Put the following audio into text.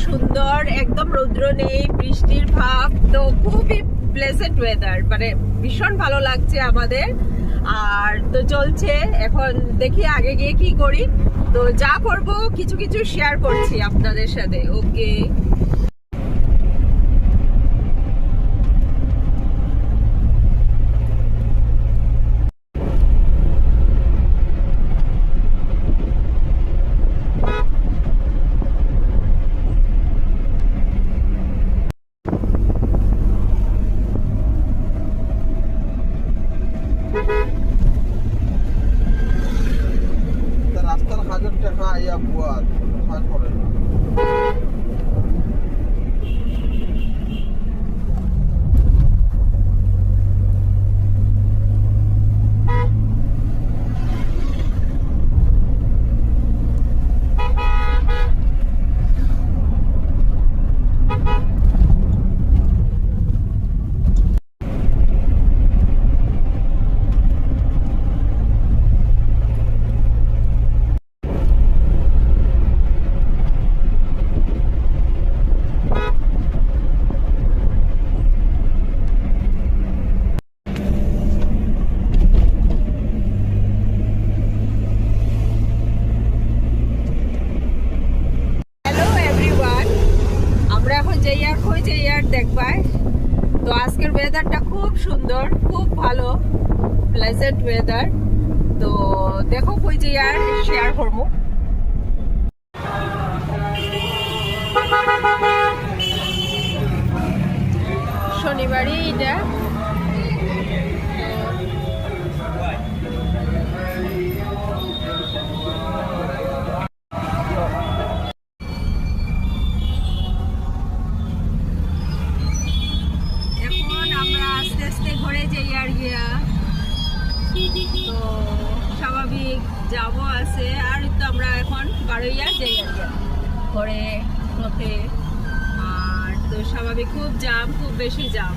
সুন্দর, একদম রৌদ্র নেই, বৃষ্টির ভাব, তো খুবই প্লেজেন্ট ওয়েদার, মানে ভীষণ ভালো লাগছে আমাদের। আর তো চলছে, এখন দেখি আগে গিয়ে কি করি। তো যা করব কিছু কিছু শেয়ার করছি আপনাদের সাথে। ওকে, রাস্তার 1000 টাকা আইয়া বুয়া ভাগ করে না। হ্যালো এভরিওয়ান, আমরা এখন যাইয়ার কই যাইয়ার দেখবাই। তো আজকের ওয়েদারটা খুব সুন্দর, খুব ভালো, প্লেজেন্ট ওয়েদার। তো দেখো কই যাইয়ার শেয়ার করবো। শনিবারই এটা। এখন আমরা আস্তে আস্তে ঘরে যাই আর গিয়া। তো স্বাভাবিক যাবো আছে, আর তো আমরা এখন বারোইয়া যাই আর গিয়া ঘরে পথে। আর তো স্বাভাবিক খুব জাম, খুব বেশি জাম।